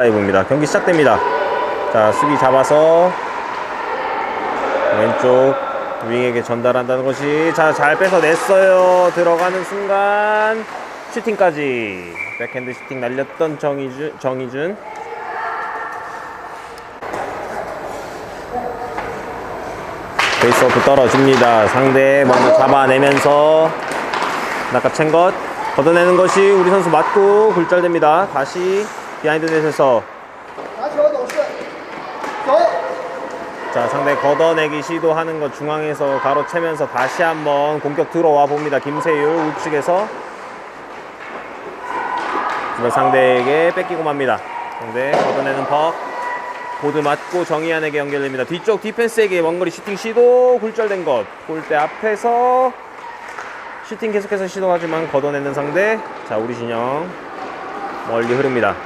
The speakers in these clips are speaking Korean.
라이브입니다. 경기 시작됩니다. 자, 수비 잡아서 왼쪽 윙에게 전달한다는 것이, 자, 잘 뺏어냈어요. 들어가는 순간 슈팅까지. 백핸드 슈팅 날렸던 정희준. 페이스오프 떨어집니다. 상대 먼저 잡아내면서 낚아챈 것 걷어내는 것이 우리 선수 맞고 굴절됩니다. 다시 비하인드 넷에서, 자, 상대 걷어내기 시도하는 것 중앙에서 가로채면서 다시 한번 공격 들어와 봅니다. 김세율 우측에서 상대에게 뺏기고 맙니다. 상대 걷어내는 퍽, 보드 맞고 정희안에게 연결됩니다. 뒤쪽 디펜스에게 원거리 슈팅 시도, 굴절된 것. 골대 앞에서 슈팅 계속해서 시도하지만 걷어내는 상대. 자, 우리 진영 멀리 흐릅니다.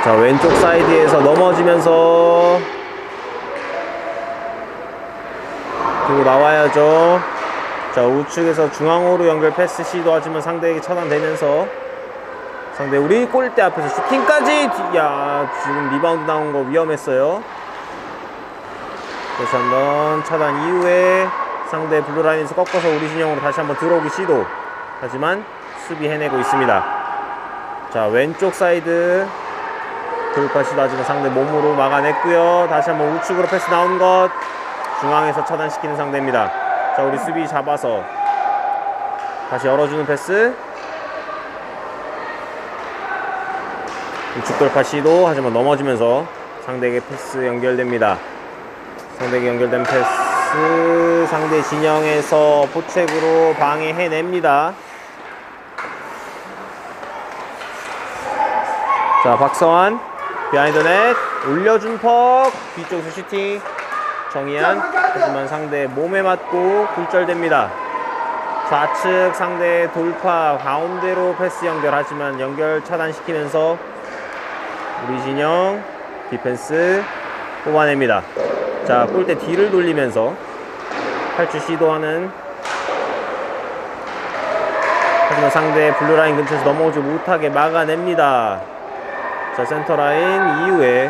자, 왼쪽 사이드에서 넘어지면서 들고 나와야죠. 자, 우측에서 중앙으로 연결 패스 시도하지만 상대에게 차단되면서 상대 우리 골대 앞에서 슈팅까지. 야, 지금 리바운드 나온 거 위험했어요. 다시 한번 차단 이후에 상대 블루라인에서 꺾어서 우리 진영으로 다시 한번 들어오기 시도, 하지만 수비 해내고 있습니다. 자, 왼쪽 사이드 돌파 시도하지만 상대 몸으로 막아냈고요. 다시 한번 우측으로 패스 나온 것, 중앙에서 차단시키는 상대입니다. 자, 우리 수비 잡아서 다시 열어주는 패스, 우측 돌파 시도, 하지만 넘어지면서 상대에게 패스 연결됩니다. 상대에게 연결된 패스 상대 진영에서 포책으로 방해해냅니다. 자, 박성환 비하인드 넷 올려준 퍽, 뒤쪽에서 슈팅 정희안, 하지만 상대 몸에 맞고 굴절됩니다. 좌측 상대 돌파 가운데로 패스 연결하지만 연결 차단시키면서 우리 진영 디펜스 뽑아냅니다. 자, 골대 뒤를 돌리면서 탈출 시도하는, 하지만 상대 블루라인 근처에서 넘어오지 못하게 막아냅니다. 자, 센터라인 이후에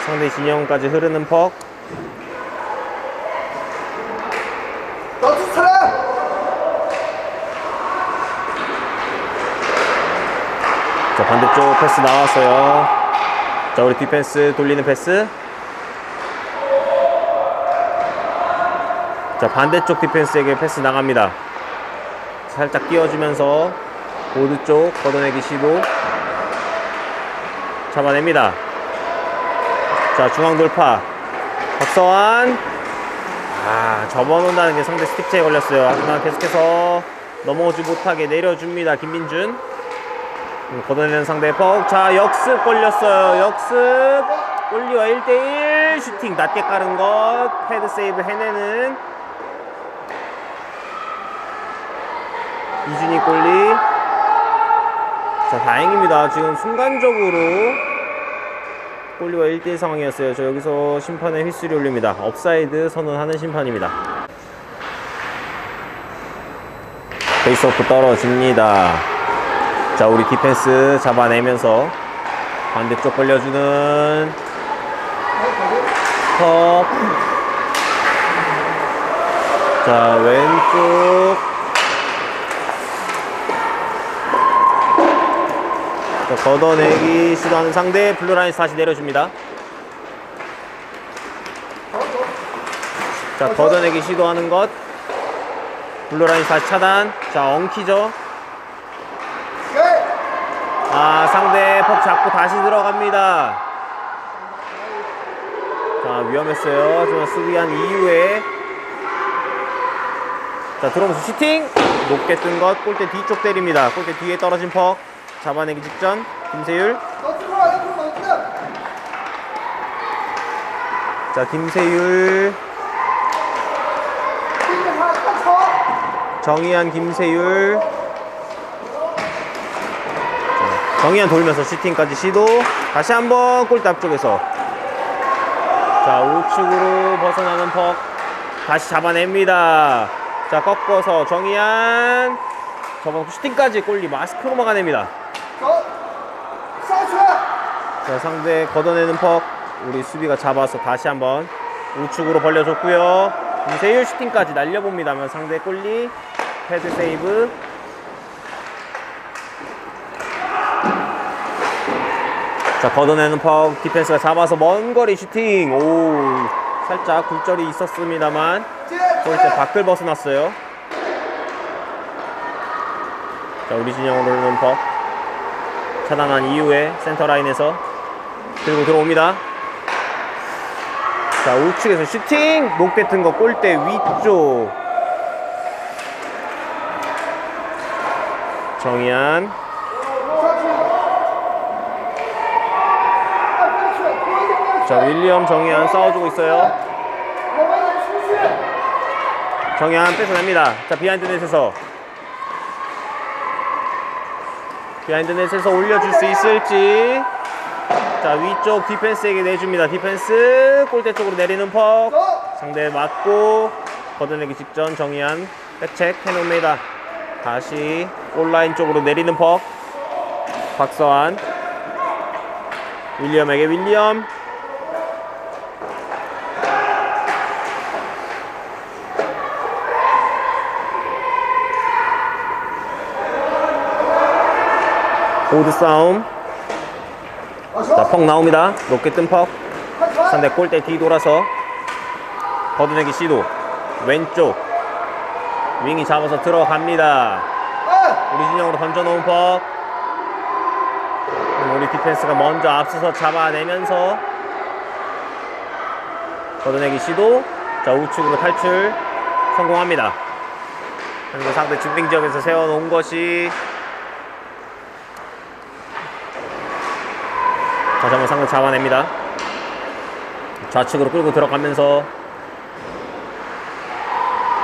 상대 진영까지 흐르는 퍽. 자, 반대쪽 패스 나왔어요. 자, 우리 디펜스 돌리는 패스. 자, 반대쪽 디펜스에게 패스 나갑니다. 살짝 띄워주면서 보드 쪽 걷어내기 시도, 잡아냅니다. 자, 중앙 돌파 박성환, 접어놓는다는 게 상대 스틱체에 걸렸어요. 하지만 계속해서 넘어오지 못하게 내려줍니다. 김민준 걷어내는 상대 퍽. 자, 역습 걸렸어요. 역습. 골리와 1대1 슈팅 낮게 깔은 것, 헤드 세이브 해내는 이준희 골리. 자, 다행입니다. 지금 순간적으로 골리와 1대1 상황이었어요. 저 여기서 심판에 휘슬이 울립니다. 업사이드 선언하는 심판입니다. 페이스오프 떨어집니다. 자, 우리 디펜스 잡아내면서 반대쪽 벌려주는 컵. 자, 왼쪽 걷어내기 시도하는 상대 블루라인에서 다시 내려줍니다. 자, 걷어내기 시도하는 것, 블루라인 다시 차단. 자, 엉키죠. 상대 퍽 잡고 다시 들어갑니다. 자, 위험했어요. 하지만 수비한 이후에, 자, 들어오면서 슈팅 높게 뜬 것, 골대 뒤쪽 때립니다. 골대 뒤에 떨어진 퍽 잡아내기 직전 김세율. 자, 김세율, 정희안, 김세율. 정희안 돌면서 슈팅까지 시도. 다시 한번 골대 앞쪽에서, 자, 우측으로 벗어나는 퍽 다시 잡아냅니다. 자, 꺾어서 정희안. 접어놓고 슈팅까지. 골리 마스크로 막아냅니다. 자, 상대 걷어내는 퍽. 우리 수비가 잡아서 다시 한번 우측으로 벌려줬고요. 김세율 슈팅까지 날려봅니다만 상대 골리 헤드 세이브. 자, 걷어내는 퍽. 디펜스가 잡아서 먼 거리 슈팅. 오, 살짝 굴절이 있었습니다만 골대 밖을 벗어났어요. 자, 우리 진영으로 오는 퍽. 차단한 이후에 센터라인에서 들고 들어옵니다. 자, 우측에서 슈팅! 목 뱉은 거 골대 위쪽. 정희안. 자, 윌리엄 정희안 싸워주고 있어요. 정희안 뺏어냅니다. 자, 비하인드 넷에서 올려줄 수 있을지. 자, 위쪽 디펜스에게 내줍니다. 디펜스 골대 쪽으로 내리는 퍽. 상대 맞고 걷어내기 직전 정희안 백체크 해놓습니다. 다시 골라인 쪽으로 내리는 퍽. 박서환. 윌리엄에게 윌리엄. 보드 싸움. 자, 퍽 나옵니다. 높게 뜬 퍽. 상대 골대 뒤돌아서 걷어내기 시도. 왼쪽 윙이 잡아서 들어갑니다. 우리 진영으로 던져놓은 퍽. 우리 디펜스가 먼저 앞서서 잡아내면서 걷어내기 시도. 자, 우측으로 탈출 성공합니다. 그리고 상대 집빙 지역에서 세워놓은 것이 다시 한번 상대 잡아냅니다. 좌측으로 끌고 들어가면서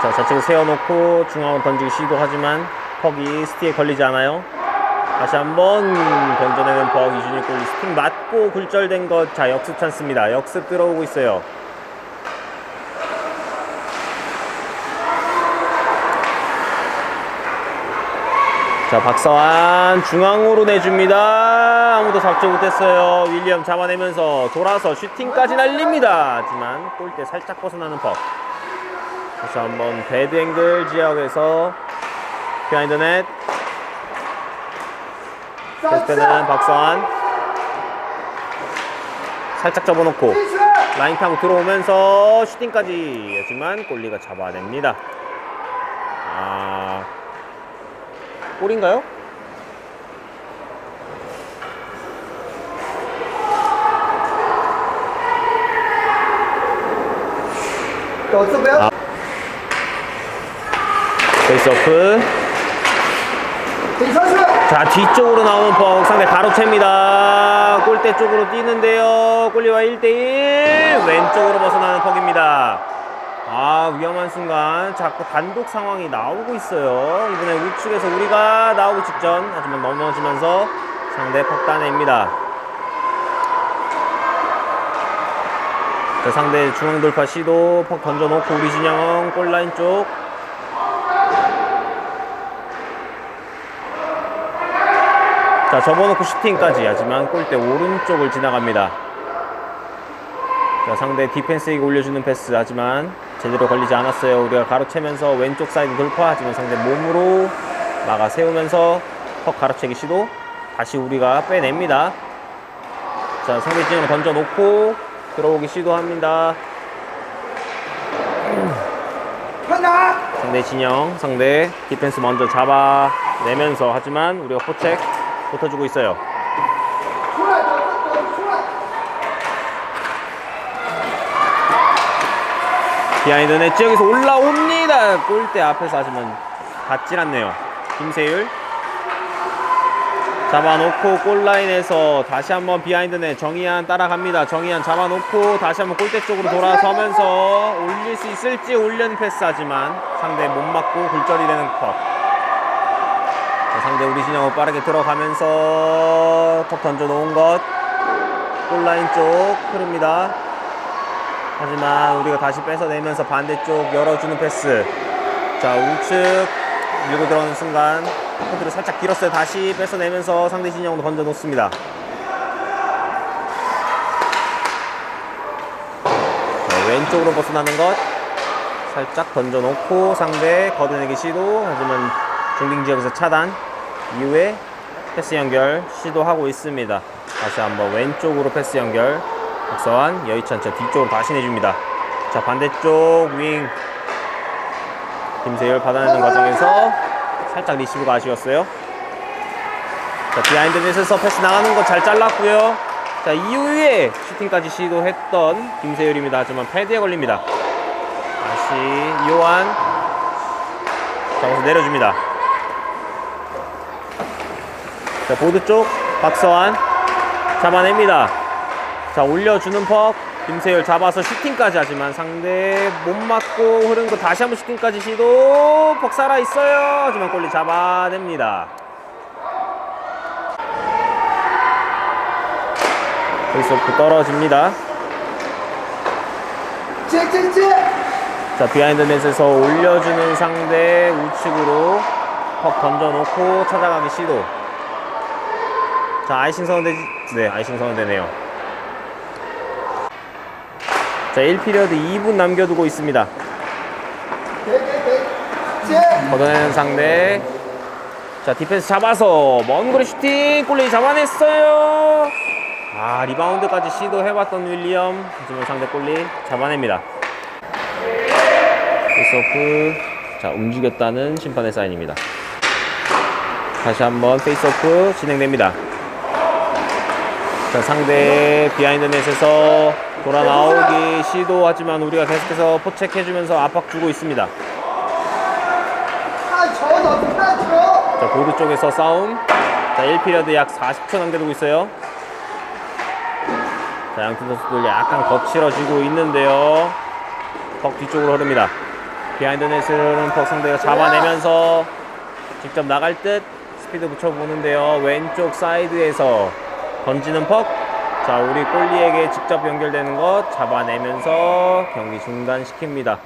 자, 좌측을 세워놓고 중앙으로 던지기 시도하지만 퍽이 스티에 걸리지 않아요. 다시 한번 던져내는 퍽. 이준일 골리 스팅 맞고 굴절된 것. 자, 역습 찬스입니다. 역습 들어오고 있어요. 자, 박서환 중앙으로 내줍니다. 아무도 잡지 못했어요. 윌리엄 잡아내면서 돌아서 슈팅까지 날립니다. 하지만 골대 살짝 벗어나는 퍽. 다시 한번 배드 앵글 지역에서 비하인드 넷. 패스는 박서환. 살짝 접어놓고 라인 타고 들어오면서 슈팅까지. 하지만 골리가 잡아냅니다. 골인가요? 페이스오프. 자, 뒤쪽으로 나오는 퍽. 상대 가로챕니다. 골대 쪽으로 뛰는데요. 골리와 1대1. 왼쪽으로 벗어나는 퍽입니다. 위험한 순간 자꾸 단독 상황이 나오고 있어요. 이번에 우측에서 우리가 나오기 직전. 하지만 넘어지면서 상대 퍽 따냅니다. 자, 상대 중앙 돌파 시도. 퍽 던져놓고 우리 진영 골라인 쪽. 자, 접어놓고 슈팅까지. 하지만 골대 오른쪽을 지나갑니다. 자, 상대 디펜스에게 올려주는 패스. 하지만 제대로 걸리지 않았어요. 우리가 가로채면서 왼쪽 사이드 돌파. 하지만 상대 몸으로 막아 세우면서 퍽 가로채기 시도. 다시 우리가 빼냅니다. 자, 상대 진영으로 던져놓고 들어오기 시도합니다. 상대 진영, 상대 디펜스 먼저 잡아내면서. 하지만 우리가 포책 붙어주고 있어요. 비하인드 넷 지역에서 올라옵니다. 골대 앞에서. 하지만 닿질 않네요. 김세율 잡아놓고 골라인에서 다시 한번 비하인드 넷. 정희안 따라갑니다. 정희안 잡아놓고 다시 한번 골대 쪽으로 돌아서면서 올릴 수 있을지. 올려는 패스. 하지만 상대 못 맞고 굴절이 되는 컷. 상대 우리 진영으로 빠르게 들어가면서 턱 던져놓은 것. 골라인 쪽 흐릅니다. 하지만 우리가 다시 뺏어내면서 반대쪽 열어주는 패스. 자, 우측 밀고 들어가는 순간 컨트롤 살짝 길었어요. 다시 뺏어내면서 상대 진영으로 던져 놓습니다. 자, 왼쪽으로 벗어나는 것 살짝 던져 놓고 상대 걷어내기 시도. 하지만 중딩 지역에서 차단 이후에 패스 연결 시도하고 있습니다. 다시 한번 왼쪽으로 패스 연결. 박서환 여의치 않죠. 뒤쪽으로 다시 내줍니다. 자, 반대쪽 윙 김세율 받아내는 과정에서 살짝 리시브가 아쉬웠어요. 자, 비하인드 넷에서 패스 나가는 거 잘 잘랐고요. 자, 이후에 슈팅까지 시도했던 김세율입니다. 하지만 패드에 걸립니다. 다시 이호환 잡아서 내려줍니다. 자, 보드 쪽 박서환 잡아냅니다. 자, 올려주는 퍽 김세율 잡아서 슈팅까지. 하지만 상대 못 맞고 흐른 거 다시 한번 슈팅까지 시도. 퍽 살아있어요. 하지만 골리 잡아냅니다. 페이스오프 떨어집니다. 자, 비하인드 넷에서 올려주는 상대 우측으로 퍽 던져놓고 찾아가기 시도. 자, 아이싱 선언대, 네, 아이싱 선언되네요. 자, 1피리어드 2분 남겨두고 있습니다. 걷어내는 상대. 자, 디펜스 잡아서 먼 거리 슈팅. 골리 잡아냈어요. 아, 리바운드까지 시도해봤던 윌리엄. 하지만 상대 골리 잡아냅니다. 페이스오프. 자, 움직였다는 심판의 사인입니다. 다시 한번 페이스오프 진행됩니다. 자, 상대 비하인드 넷에서 돌아 나오기 시도하지만 우리가 계속해서 포책해주면서 압박 주고 있습니다. 자, 보드 쪽에서 싸움. 자, 1피리어드 약 40초 남겨두고 있어요. 자, 양팀 선수들 약간 거칠어지고 있는데요. 퍽 뒤쪽으로 흐릅니다. 비하인드 넷은 퍽 상대가 잡아내면서 직접 나갈 듯 스피드 붙여보는데요. 왼쪽 사이드에서 던지는 퍽. 자, 우리 골리에게 직접 연결되는 것 잡아내면서 경기 중단시킵니다.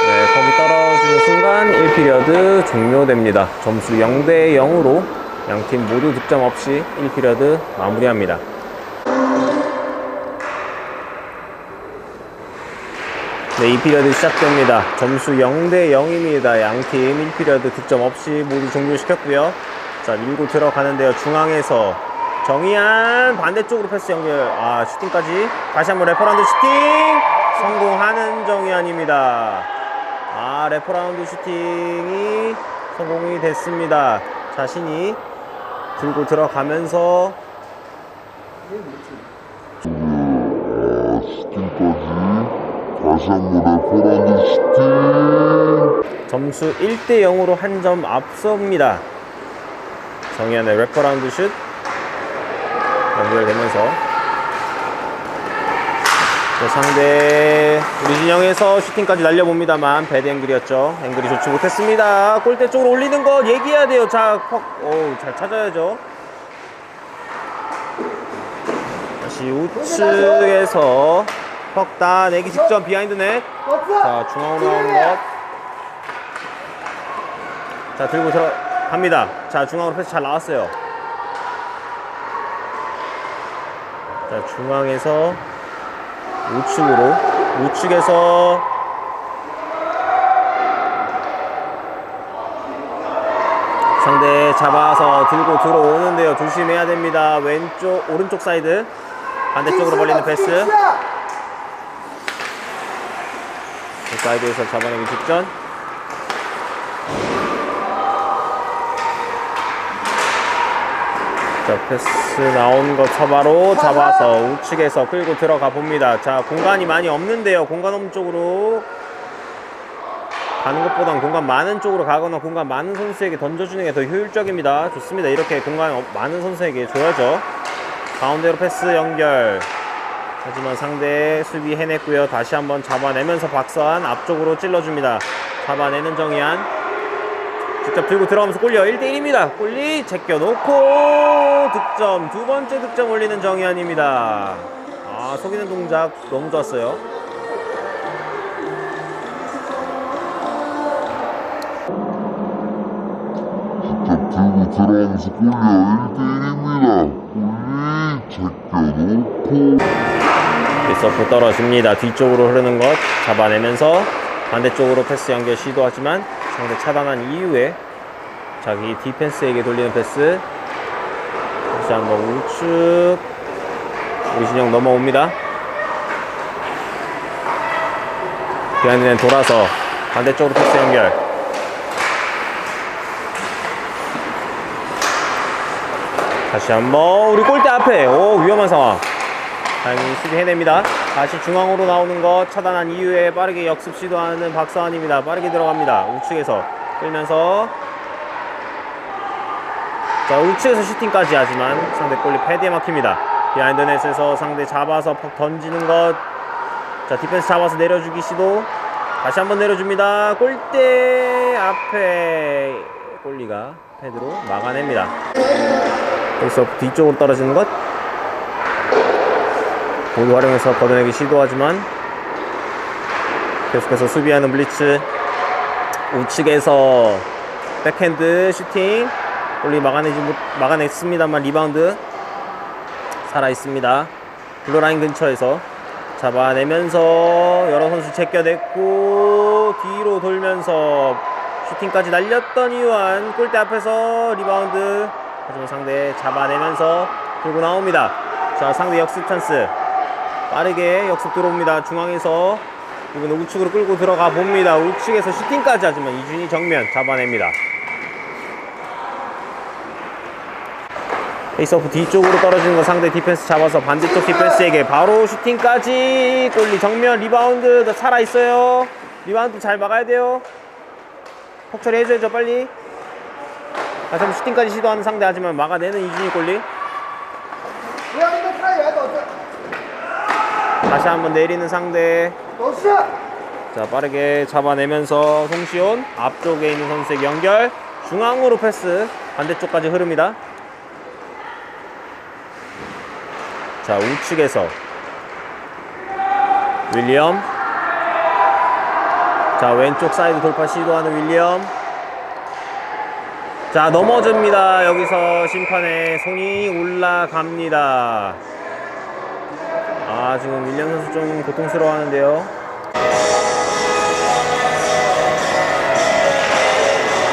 네, 퍽이 떨어지는 순간 1피리어드 종료됩니다. 점수 0대 0으로 양팀 모두 득점 없이 1피리어드 마무리합니다. 네, 2피리어드 시작됩니다. 점수 0대 0입니다. 양팀 1피리어드 득점 없이 모두 종료시켰고요. 자, 밀고 들어가는데요. 중앙에서 정희안 반대쪽으로 패스 연결. 아, 슈팅까지. 다시 한번 래퍼라운드 슈팅 성공하는 정희안입니다. 아, 래퍼라운드 슈팅이 성공이 됐습니다. 자신이 들고 들어가면서 다시 한번 래퍼라운드 슈팅. 점수 1대 0으로 한 점 앞섭니다. 정희안의 래퍼라운드 슛 연결되면서 상대 우리 진영에서 슈팅까지 날려봅니다만 배드 앵글이었죠. 앵글이 좋지 못했습니다. 골대 쪽으로 올리는 거 얘기해야 돼요. 자, 잘 찾아야죠. 다시 우측에서 퍽 다 내기 직전 비하인드 넷. 자, 중앙으로 나오는 것. 자, 들고 들어갑니다. 자, 중앙으로 패스 잘 나왔어요. 자, 중앙에서 우측으로, 우측에서 상대 잡아서 들고 들어오는데요. 조심해야 됩니다. 왼쪽, 오른쪽 사이드 반대쪽으로 벌리는 패스. 그 사이드에서 잡아내기 직전. 자, 패스 나온 거 처바로 잡아서 우측에서 끌고 들어가 봅니다. 자, 공간이 많이 없는데요. 공간 없는 쪽으로 가는 것보단 공간 많은 쪽으로 가거나 공간 많은 선수에게 던져주는 게 더 효율적입니다. 좋습니다. 이렇게 공간 많은 선수에게 줘야죠. 가운데로 패스 연결. 하지만 상대 수비 해냈고요. 다시 한번 잡아내면서 박서환 앞쪽으로 찔러줍니다. 잡아내는 정희안. 직접 들고 들어가면서 골리어 1대1입니다. 골리 제껴놓고 득점. 두 번째 득점 올리는 정희안입니다. 아, 속이는 동작 너무 좋았어요. 들어가면서 골이야. 1대1입니다. 골리 제껴놓고 페이스오프 떨어집니다. 뒤쪽으로 흐르는 것 잡아내면서 반대쪽으로 패스 연결 시도하지만 상대 차단한 이후에 자기 디펜스에게 돌리는 패스. 다시 한번 우측 오신영 넘어옵니다. 비하인드는 돌아서 반대쪽으로 패스 연결. 다시 한번 우리 골대 앞에 위험한 상황. 다행히 수비 해냅니다. 다시 중앙으로 나오는 것 차단한 이후에 빠르게 역습 시도하는 박서환입니다. 빠르게 들어갑니다. 우측에서 끌면서 자 우측에서 슈팅까지 하지만 상대 골리 패드에 막힙니다. 비하인드 넷에서 상대 잡아서 퍽 던지는 것. 자 디펜스 잡아서 내려주기 시도. 다시 한번 내려줍니다. 골대 앞에 골리가 패드로 막아냅니다. 여기서 뒤쪽으로 떨어지는 것. 볼 활용해서 걷어내기 시도하지만 계속해서 수비하는 블리츠. 우측에서 백핸드 슈팅. 골리 막아냈습니다만 리바운드 살아있습니다. 블루라인 근처에서 잡아내면서 여러 선수 제껴냈고 뒤로 돌면서 슈팅까지 날렸던 이유한 골대 앞에서 리바운드. 하지만 상대 잡아내면서 들고 나옵니다. 자 상대 역습 찬스. 빠르게 역습 들어옵니다. 중앙에서 이번에 우측으로 끌고 들어가 봅니다. 우측에서 슈팅까지 하지만 이준이 정면 잡아냅니다. 페이스오프 뒤쪽으로 떨어지는 거 상대 디펜스 잡아서 반대쪽 디펜스에게 바로 슈팅까지. 골리 정면 리바운드 살아있어요. 리바운드 잘 막아야 돼요. 퍽 처리해줘야죠 빨리. 다시 한번 슈팅까지 시도하는 상대 하지만 막아내는 이준이 골리. 다시 한번 내리는 상대. 자 빠르게 잡아내면서 송시온 앞쪽에 있는 선수에게 연결. 중앙으로 패스 반대쪽까지 흐릅니다. 자 우측에서 윌리엄. 자 왼쪽 사이드 돌파 시도하는 윌리엄. 자 넘어집니다. 여기서 심판의 손이 올라갑니다. 지금 윌리엄 선수 좀 고통스러워하는데요.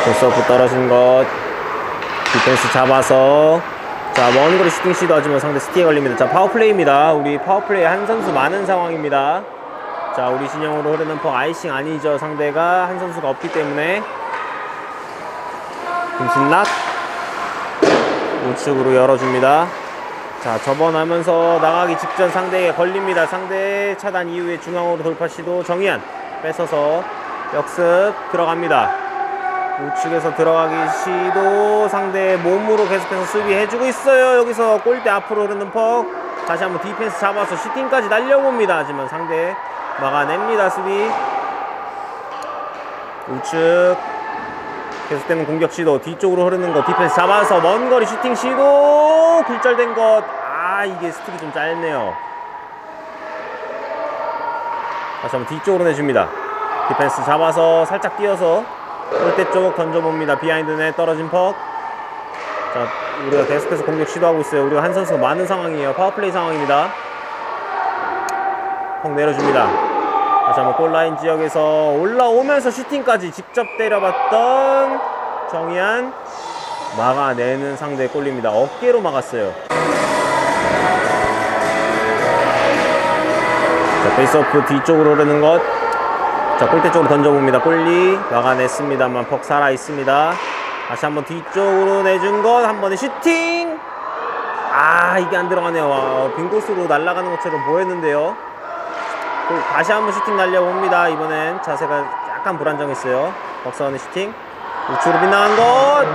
패스오프 떨어진 것. 디펜스 잡아서 자 먼거리 슈팅 시도하지만 상대 스티에 걸립니다. 자 파워플레이입니다. 우리 파워플레이 한 선수 많은 상황입니다. 자 우리 진영으로 흐르는 퍽 아이싱 아니죠. 상대가 한 선수가 없기 때문에. 김신락 우측으로 열어줍니다. 자 접어나면서 나가기 직전 상대에 걸립니다. 상대 차단 이후에 중앙으로 돌파 시도. 정희안 뺏어서 역습 들어갑니다. 우측에서 들어가기 시도. 상대 몸으로 계속해서 수비해주고 있어요. 여기서 골대 앞으로 흐르는 퍽. 다시 한번 디펜스 잡아서 슈팅까지 날려봅니다. 하지만 상대 막아냅니다. 수비 우측 계속되는 공격 시도. 뒤쪽으로 흐르는 거 디펜스 잡아서 먼거리 슈팅 시도. 굴절된 것. 이게 스틱이 좀 짧네요. 다시 한번 뒤쪽으로 내줍니다. 디펜스 잡아서 살짝 뛰어서 골대 쪽 던져봅니다. 비하인드넷 떨어진 퍽. 자 우리가 계속해서 공격 시도하고 있어요. 우리가 한 선수가 많은 상황이에요. 파워플레이 상황입니다. 퍽 내려줍니다. 다시 한번 골라인 지역에서 올라오면서 슈팅까지 직접 때려봤던 정희안. 막아내는 상대의 골입니다. 어깨로 막았어요. 자 페이스오프 뒤쪽으로 흐르는 것. 자 골대 쪽으로 던져봅니다. 골리 막아냈습니다만 퍽 살아있습니다. 다시 한번 뒤쪽으로 내준 것. 한 번에 슈팅. 이게 안 들어가네요. 빈곳으로 날아가는 것처럼 보였는데요. 다시 한번 슈팅 날려봅니다. 이번엔 자세가 약간 불안정했어요. 박사원의 슈팅 우측으로 빗나간 것.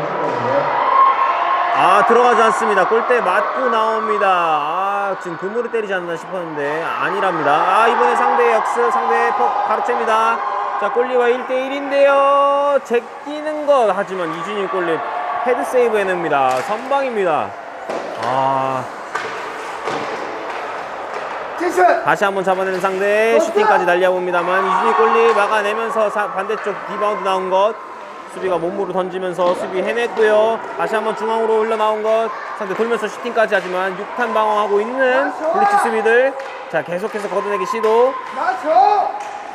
들어가지 않습니다. 골대 맞고 나옵니다. 지금 그물을 때리지 않나 싶었는데 아니랍니다. 이번에 상대 역습. 상대 퍽 가로챕니다. 자 골리와 1대1인데요 제끼는 것. 하지만 이준이 골리 헤드 세이브 해냅니다. 선방입니다. 다시 한번 잡아내는 상대. 슈팅까지 날려봅니다만 이준이 골리 막아내면서 반대쪽 리바운드 나온 것. 수비가 몸으로 던지면서 수비 해냈고요. 다시 한번 중앙으로 흘러나온 것. 상대 돌면서 슈팅까지 하지만 6탄 방어하고 있는 블리츠 수비들. 자, 계속해서 걷어내기 시도.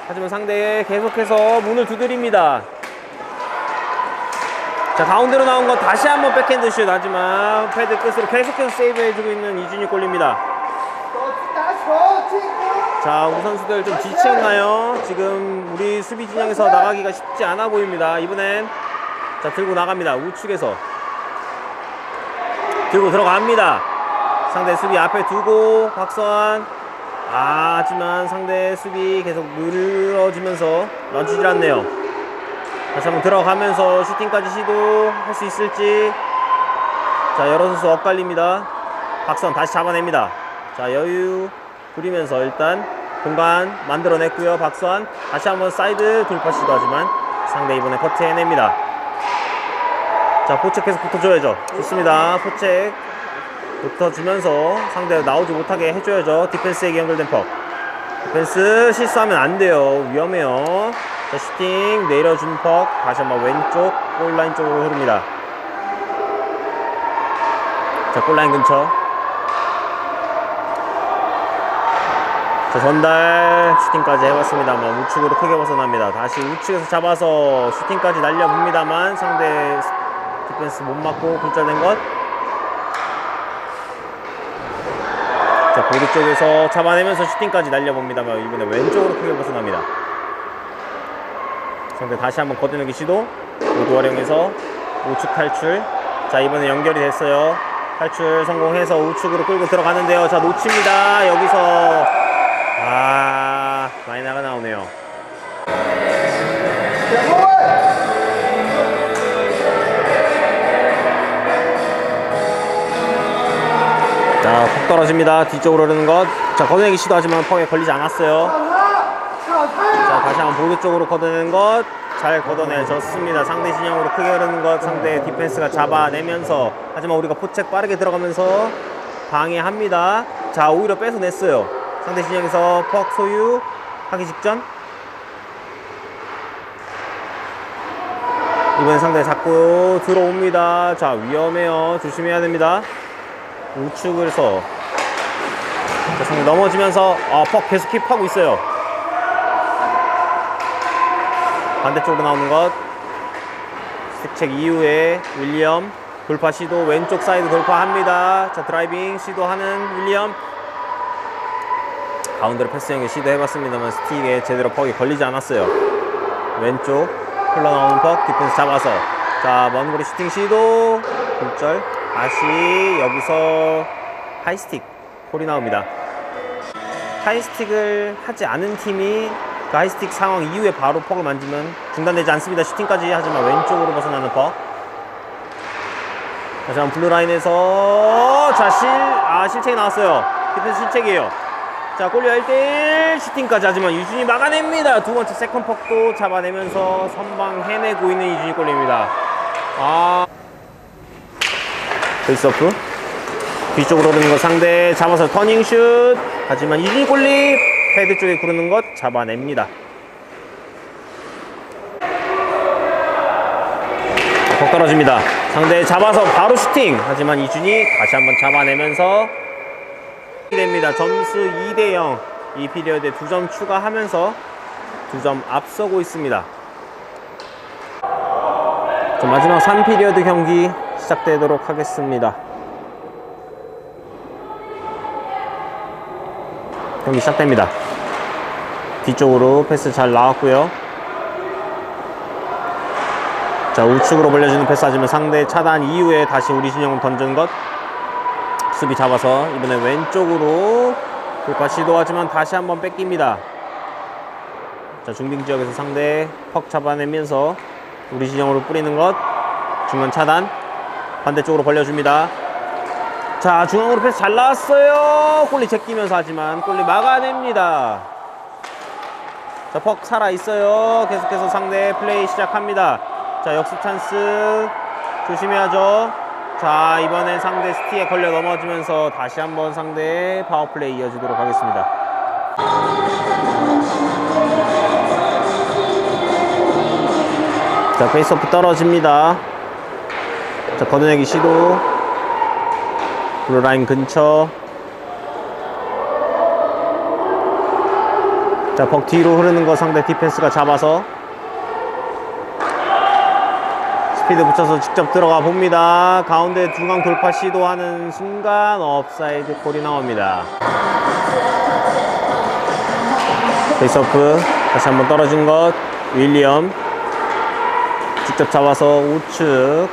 하지만 상대 계속해서 문을 두드립니다. 자, 가운데로 나온 것 다시 한번 백핸드 슛. 하지만 패드 끝으로 계속해서 세이브해주고 있는 이준이 골입니다. 자, 우리 선수들 좀 지쳤나요? 지금 우리 수비 진영에서 나가기가 쉽지 않아 보입니다. 이번엔 자, 들고 나갑니다. 우측에서 들고 들어갑니다. 상대 수비 앞에 두고 박선. 하지만 상대 수비 계속 늘어지면서 런치질 않네요. 다시 한번 들어가면서 슈팅까지 시도할 수 있을지. 자, 여러 선수 엇갈립니다. 박선 다시 잡아냅니다. 자, 여유 부리면서 일단 공간 만들어냈고요. 박선 다시 한번 사이드 돌파 시도하지만 상대 이번에 커트해냅니다. 자, 포책 계속 붙어줘야죠. 좋습니다. 포책 붙어주면서 상대 나오지 못하게 해줘야죠. 디펜스에게 연결된 퍽. 디펜스 실수하면 안 돼요. 위험해요. 자, 슈팅 내려준 퍽. 다시 한번 왼쪽 골라인 쪽으로 흐릅니다. 자, 골라인 근처. 자, 전달 슈팅까지 해봤습니다만 우측으로 크게 벗어납니다. 다시 우측에서 잡아서 슈팅까지 날려봅니다만 상대 디펜스 못 맞고 굴절된 것. 자, 보드 쪽에서 잡아내면서 슈팅까지 날려봅니다만 이번에 왼쪽으로 크게 벗어납니다. 상대 다시 한번 걷어내기 시도. 보드 활용해서 우측 탈출. 자, 이번에 연결이 됐어요. 탈출 성공해서 우측으로 끌고 들어가는데요. 자, 놓칩니다. 여기서 마이너가 나오네요. 자, 푹 떨어집니다. 뒤쪽으로 흐르는 것. 자, 걷어내기 시도하지만 퍽에 걸리지 않았어요. 자, 다시 한번 보드 쪽으로 걷어내는 것. 잘 걷어내졌습니다. 상대 진영으로 크게 흐르는 것. 상대 디펜스가 잡아내면서. 하지만 우리가 포책 빠르게 들어가면서 방해합니다. 자, 오히려 뺏어냈어요. 상대 진영에서 퍽 소유 하기 직전. 이번엔 상대 잡고 들어옵니다. 자, 위험해요. 조심해야 됩니다. 우측에서 자, 상대 넘어지면서 퍽 계속 킵하고 있어요. 반대쪽으로 나오는 것. 스틱책 이후에 윌리엄 돌파 시도. 왼쪽 사이드 돌파합니다. 자, 드라이빙 시도하는 윌리엄. 가운데로 패스 연결 시도해봤습니다만 스틱에 제대로 퍽이 걸리지 않았어요. 왼쪽 흘러나오는 퍽. 디펜스 잡아서 자, 먼 거리 슈팅 시도. 굴절. 다시 여기서 하이스틱 콜이 나옵니다. 하이스틱을 하지 않은 팀이 그 하이스틱 상황 이후에 바로 퍽을 만지면 중단되지 않습니다. 슈팅까지. 하지만 왼쪽으로 벗어나는 퍽. 다시 한번 블루라인에서 자, 실책이 나왔어요. 디펜스 실책이에요. 자, 골리아 1대1 슈팅까지. 하지만 유준이 막아냅니다. 두 번째 세컨 퍽도 잡아내면서 선방 해내고 있는 이준이 골입니다. 페이스오프 뒤쪽으로 흐르는 것 상대 잡아서 터닝슛. 하지만 이준이 골리 패드 쪽에 구르는 것 잡아냅니다. 퍽 떨어집니다. 상대 잡아서 바로 슈팅. 하지만 이준이 다시 한번 잡아내면서 됩니다. 점수 2대0. 이 피리어드에 2점 추가하면서 2점 앞서고 있습니다. 자, 마지막 3피리어드 경기 시작되도록 하겠습니다. 경기 시작됩니다. 뒤쪽으로 패스 잘 나왔고요. 자, 우측으로 벌려주는 패스. 하지만 상대 차단 이후에 다시 우리 진영으로 던지는 것. 수비 잡아서 이번에 왼쪽으로 돌파 시도하지만 다시 한번 뺏깁니다. 자, 중딩 지역에서 상대 퍽 잡아내면서 우리 진영으로 뿌리는 것. 중간 차단. 반대쪽으로 벌려줍니다. 자, 중앙으로 패스 잘 나왔어요. 골리 제끼면서. 하지만 골리 막아냅니다. 자, 퍽 살아있어요. 계속해서 상대 플레이 시작합니다. 자, 역습 찬스 조심해야죠. 자, 이번엔 상대 스티에 걸려 넘어지면서 다시 한번 상대 파워플레이 이어지도록 하겠습니다. 자, 페이스오프 떨어집니다. 자, 걷어내기 시도. 블루라인 근처. 자, 벅 뒤로 흐르는 거 상대 디펜스가 잡아서 스피드 붙여서 직접 들어가 봅니다. 가운데 중앙 돌파 시도하는 순간 업사이드 골이 나옵니다. 페이스오프 다시 한번 떨어진 것. 윌리엄 직접 잡아서 우측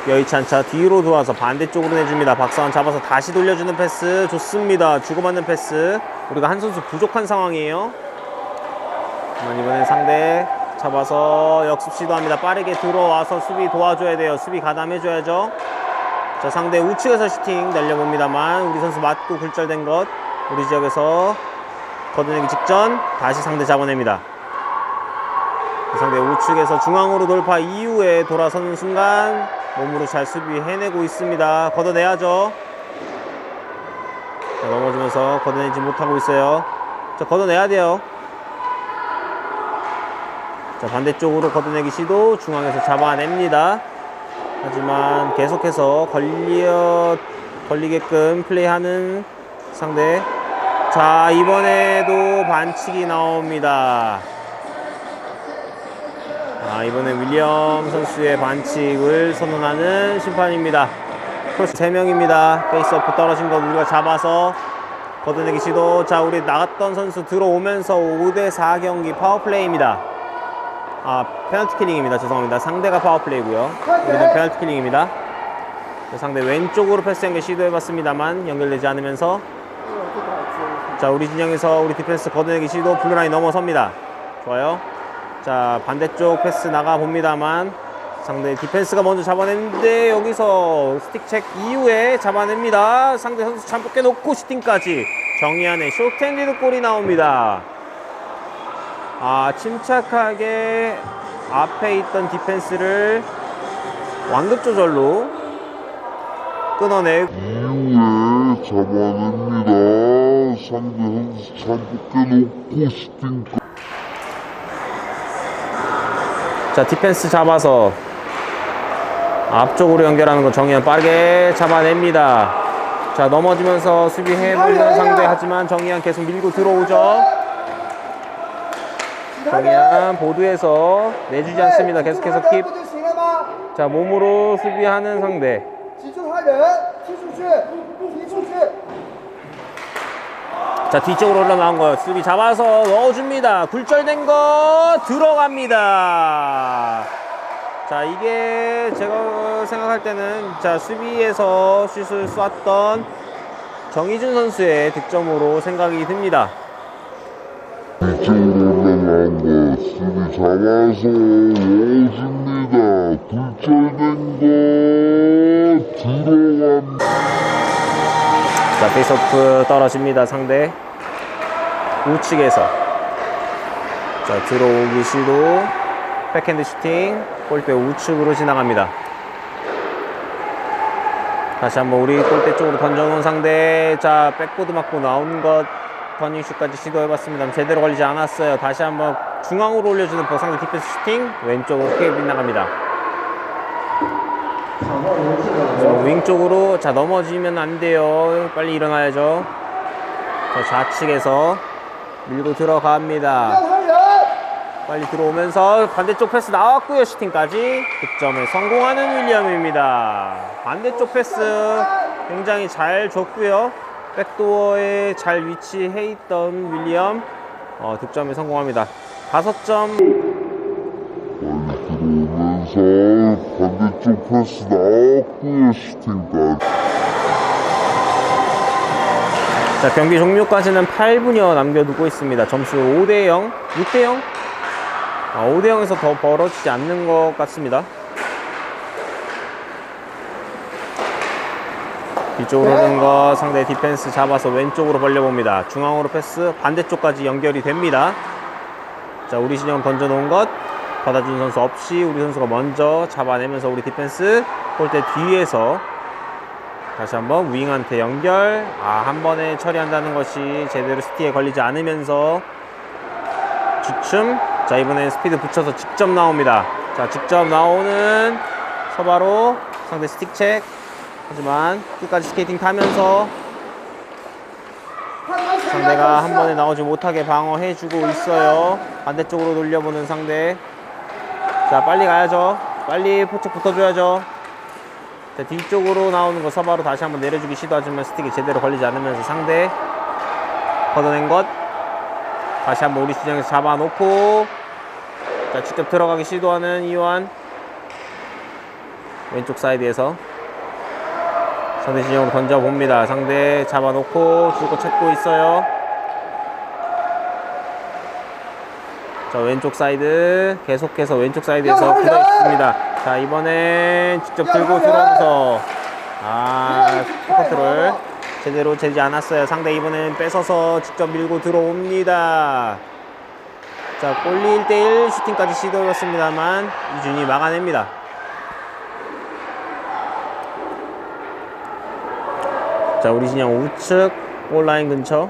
여의치 않자 뒤로 돌아서 반대쪽으로 내줍니다. 박사원 잡아서 다시 돌려주는 패스 좋습니다. 주고받는 패스. 우리가 한 선수 부족한 상황이에요. 이번엔 상대 잡아서 역습 시도합니다. 빠르게 들어와서 수비 도와줘야 돼요. 수비 가담해줘야죠. 자, 상대 우측에서 슈팅 날려봅니다만 우리 선수 맞고 굴절된 것. 우리 지역에서 걷어내기 직전 다시 상대 잡아냅니다. 상대 우측에서 중앙으로 돌파 이후에 돌아서는 순간 몸으로 잘 수비 해내고 있습니다. 걷어내야죠. 자, 넘어지면서 걷어내지 못하고 있어요. 자, 걷어내야 돼요. 자, 반대쪽으로 걷어내기 시도. 중앙에서 잡아냅니다. 하지만 계속해서 걸리게끔 플레이하는 상대. 자, 이번에도 반칙이 나옵니다. 이번에 윌리엄 선수의 반칙을 선언하는 심판입니다. 크로스 3명입니다. 페이스오프 떨어진 거 우리가 잡아서 걷어내기 시도. 자, 우리 나갔던 선수 들어오면서 5대4 경기 파워플레이입니다. 페널티 킬링입니다. 죄송합니다. 상대가 파워플레이고요. 우리는 페널티 킬링입니다. 상대 왼쪽으로 패스 연결 시도해봤습니다만 연결되지 않으면서 자, 우리 진영에서 우리 디펜스 걷어내기 시도. 블루라인 넘어섭니다. 좋아요. 자, 반대쪽 패스 나가봅니다만 상대 디펜스가 먼저 잡아냈는데 여기서 스틱 체크 이후에 잡아냅니다. 상대 선수 잠깐 깨놓고 슈팅까지. 정의안의 쇼트핸디드 골이 나옵니다. 침착하게 앞에 있던 디펜스를 완급 조절로 끊어내고 이후에 잡아냅니다. 상대 선수 잠깐 깨놓고 슈팅. 자, 디펜스 잡아서 앞쪽으로 연결하는 거 정의안 빠르게 잡아냅니다. 자, 넘어지면서 수비해보는 상대. 하지만 정의안 계속 밀고 들어오죠. 정의안 보드에서 내주지 않습니다. 계속해서 킵. 자, 몸으로 수비하는 상대. 자, 뒤쪽으로 올라나온 거예요. 수비 잡아서 넣어줍니다. 굴절된 거 들어갑니다. 자, 이게 제가 생각할 때는 자, 수비에서 슛을 쐈던 정희준 선수의 득점으로 생각이 듭니다. 뒤쪽으로 올라간 거 수비 잡아서 넣어줍니다. 굴절된 거 들어갑니다. 자, 페이스오프 떨어집니다. 상대 우측에서 자, 들어오기 시도. 백핸드 슈팅. 골대 우측으로 지나갑니다. 다시 한번 우리 골대 쪽으로 던져놓은 상대. 자, 백보드 맞고 나오는 것. 터닝슛까지 시도해봤습니다. 제대로 걸리지 않았어요. 다시 한번 중앙으로 올려주는 상대 디펜스 슈팅. 왼쪽으로 크게 빗나갑니다. 윙 쪽으로. 자, 넘어지면 안 돼요. 빨리 일어나야죠. 자, 좌측에서 밀고 들어갑니다. 빨리 들어오면서 반대쪽 패스 나왔고요. 슈팅까지. 득점에 성공하는 윌리엄입니다. 반대쪽 패스 굉장히 잘 줬고요. 백도어에 잘 위치해 있던 윌리엄 득점에 성공합니다. 5점. 들어오면서 반대쪽 패스 나왔고요. 슈팅까지. 자, 경기 종료까지는 8분여 남겨두고 있습니다. 점수 5대0, 6대0. 5대0에서 더 벌어지지 않는 것 같습니다. 뒤쪽으로 흐르는 거 상대 디펜스 잡아서 왼쪽으로 벌려봅니다. 중앙으로 패스 반대쪽까지 연결이 됩니다. 자, 우리 진영 던져놓은 것 받아준 선수 없이 우리 선수가 먼저 잡아내면서 우리 디펜스 골대 뒤에서 다시 한번 윙한테 연결. 한 번에 처리한다는 것이 제대로 스틱에 걸리지 않으면서 주춤. 자, 이번엔 스피드 붙여서 직접 나옵니다. 자, 자, 직접 나오는 서바로 상대 스틱 체크. 하지만 끝까지 스케이팅 타면서 상대가 한 번에 나오지 못하게 방어해주고 있어요. 반대쪽으로 돌려보는 상대. 자, 빨리 가야죠. 빨리 포착 붙어줘야죠. 자, 뒤쪽으로 나오는 거 서바로 다시 한번 내려주기 시도하지만 스틱이 제대로 걸리지 않으면서 상대 걷어낸 것 다시 한번 우리 진영에서 잡아놓고, 자, 직접 들어가기 시도하는 이완. 왼쪽 사이드에서 상대 진영으로 던져봅니다. 상대 잡아놓고 줄 거 찾고 있어요. 자, 왼쪽 사이드 계속해서 왼쪽 사이드에서 굳어있습니다. 자, 이번엔 직접 들고 들어오면서 컨트롤 제대로 되지 않았어요. 상대 이번엔 뺏어서 직접 밀고 들어옵니다. 자, 골리 1대1 슈팅까지 시도였습니다만 이준이 막아냅니다. 자, 우리 진영 우측 골라인 근처.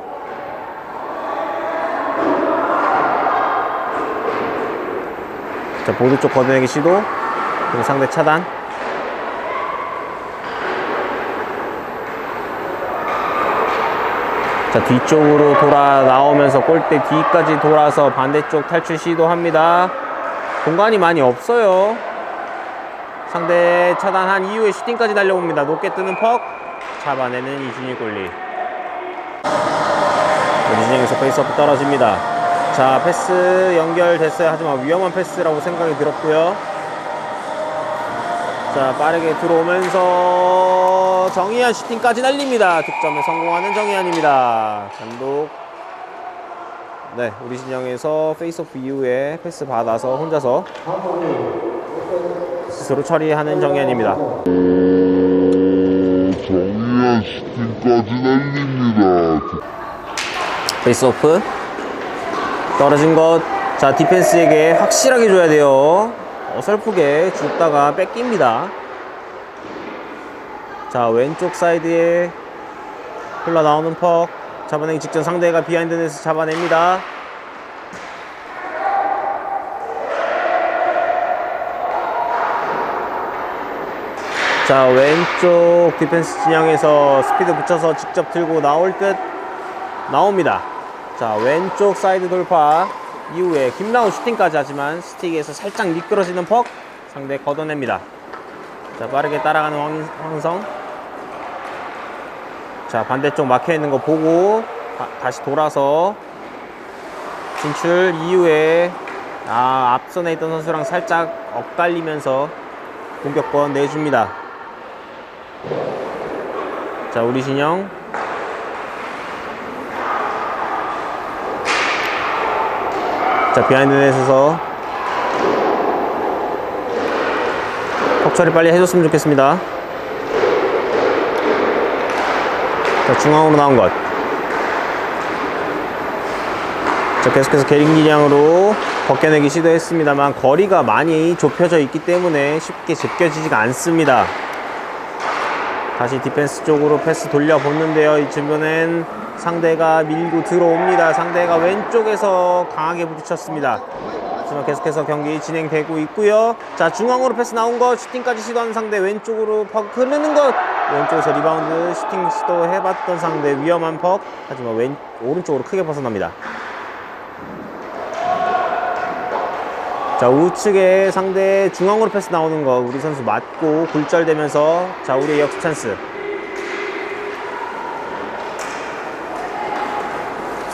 자, 보드 쪽 걷어내기 시도. 그리고 상대 차단. 자, 뒤쪽으로 돌아 나오면서 골대 뒤까지 돌아서 반대쪽 탈출 시도합니다. 공간이 많이 없어요. 상대 차단한 이후에 슈팅까지 달려옵니다. 높게 뜨는 퍽. 잡아내는 이준이 골리. 우리 진영에서 페이스오프 떨어집니다. 자, 패스 연결됐어요. 하지만 위험한 패스라고 생각이 들었고요. 자, 빠르게 들어오면서 정희안 슈팅까지 날립니다. 득점에 성공하는 정희안입니다. 단독. 네, 우리 진영에서 페이스오프 이후에 패스 받아서 혼자서 스스로 처리하는 정희안입니다. 정의한 슈팅까지 날립니다. 페이스오프 떨어진 것. 자, 디펜스에게 확실하게 줘야 돼요. 어설프게 줬다가 뺏깁니다. 자, 왼쪽 사이드에 흘러나오는 퍽. 잡아내기 직전 상대가 비하인드에서 잡아냅니다. 자, 왼쪽 디펜스 진영에서 스피드 붙여서 직접 들고 나올 듯 나옵니다. 자, 왼쪽 사이드 돌파 이후에 김라운 슈팅까지 하지만 스틱에서 살짝 미끄러지는 퍽. 상대 걷어냅니다. 자, 빠르게 따라가는 황성. 자, 반대쪽 막혀있는 거 보고 다시 돌아서 진출 이후에 앞선에 있던 선수랑 살짝 엇갈리면서 공격권 내줍니다. 자, 우리 진영. 자, 비하인드 넷에서 턱 처리 빨리 해줬으면 좋겠습니다. 자, 중앙으로 나온 것. 자, 계속해서 게링기량으로 벗겨내기 시도했습니다만 거리가 많이 좁혀져 있기 때문에 쉽게 제껴지지가 않습니다. 다시 디펜스 쪽으로 패스 돌려보는데요. 이쯤에는 상대가 밀고 들어옵니다. 상대가 왼쪽에서 강하게 부딪혔습니다. 하지만 계속해서 경기 진행되고 있고요. 자, 중앙으로 패스 나온 것, 슈팅까지 시도하는 상대, 왼쪽으로 퍽 흐르는 것, 왼쪽에서 리바운드 슈팅 시도해봤던 상대 위험한 퍽. 하지만 오른쪽으로 크게 벗어납니다. 자, 우측에 상대 중앙으로 패스 나오는 거 우리 선수 맞고 굴절되면서, 자, 우리의 역습 찬스.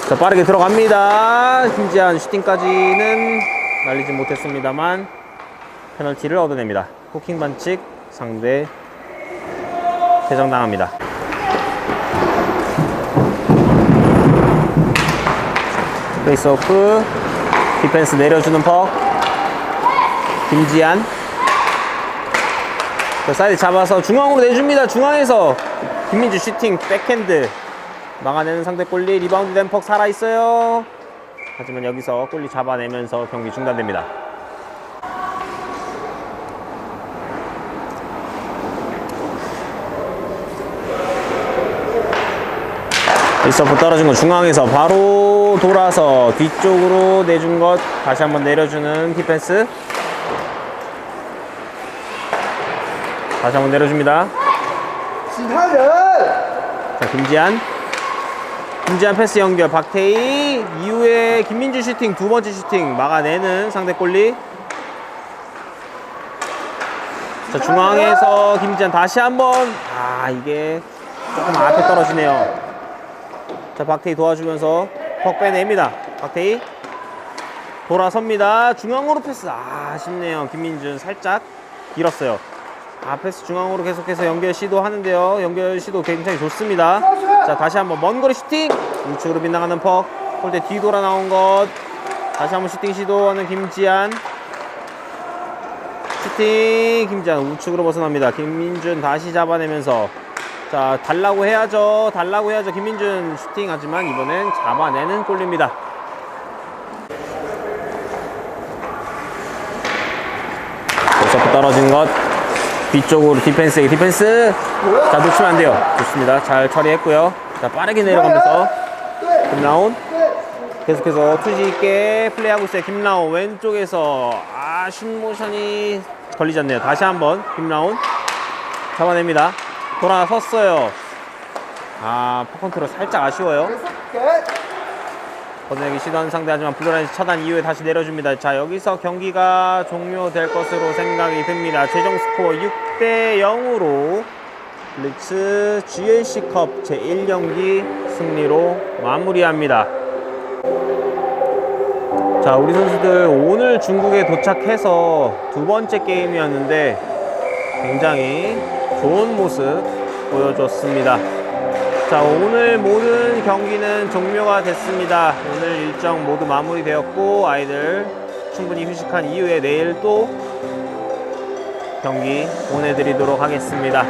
자, 빠르게 들어갑니다. 김지한 슈팅까지는 날리지 못했습니다만 페널티를 얻어냅니다. 코킹 반칙, 상대 퇴장당합니다. 페이스오프, 디펜스 내려주는 퍽. 김지한. 자, 사이드 잡아서 중앙으로 내줍니다. 중앙에서 김민주 슈팅, 백핸드 막아내는 상대 골리. 리바운드 된 퍽 살아있어요. 하지만 여기서 골리 잡아내면서 경기 중단됩니다. 페이스오프 떨어진 거 중앙에서 바로 돌아서 뒤쪽으로 내준 것 다시 한번 내려주는 디펜스. 다시 한번 내려줍니다. 자, 김지한 패스 연결. 박태희 이후에 김민준 슈팅, 두 번째 슈팅 막아내는 상대 골리. 자, 중앙에서 김지한 다시 한번. 이게 조금 앞에 떨어지네요. 자, 박태희 도와주면서 퍽 빼냅니다. 박태희 돌아섭니다. 중앙으로 패스. 아쉽네요. 김민준 살짝 길었어요. 패스 중앙으로 계속해서 연결 시도하는데요. 연결 시도 굉장히 좋습니다. 자, 다시 한번 먼 거리 슈팅. 우측으로 빗나가는 퍽. 골대 뒤돌아 나온 것. 다시 한번 슈팅 시도하는 김지한. 슈팅. 김지한 우측으로 벗어납니다. 김민준 다시 잡아내면서. 자, 달라고 해야죠. 김민준 슈팅 하지만 이번엔 잡아내는 골입니다. 벌써 떨어진 것. 뒤쪽으로 디펜스. 자, 놓치면 안 돼요. 좋습니다. 잘 처리했고요. 자, 빠르게 내려가면서 김라온 계속해서 투지 있게 플레이하고 있어요. 김라온 왼쪽에서 슛모션이 걸리지 않네요. 다시 한번 김라온 잡아냅니다. 돌아섰어요. 퍽 컨트롤 살짝 아쉬워요. 걷어내기 시도하는 상대 하지만 블루라인 차단 이후에 다시 내려줍니다. 자, 여기서 경기가 종료될 것으로 생각이 듭니다. 최종 스코어 6대 0으로 블리츠 GLC컵 제1경기 승리로 마무리합니다. 자, 우리 선수들 오늘 중국에 도착해서 두 번째 게임이었는데 굉장히 좋은 모습 보여줬습니다. 자, 오늘 모든 경기는 종료가 됐습니다. 오늘 일정 모두 마무리되었고 아이들 충분히 휴식한 이후에 내일 또 경기 보내드리도록 하겠습니다.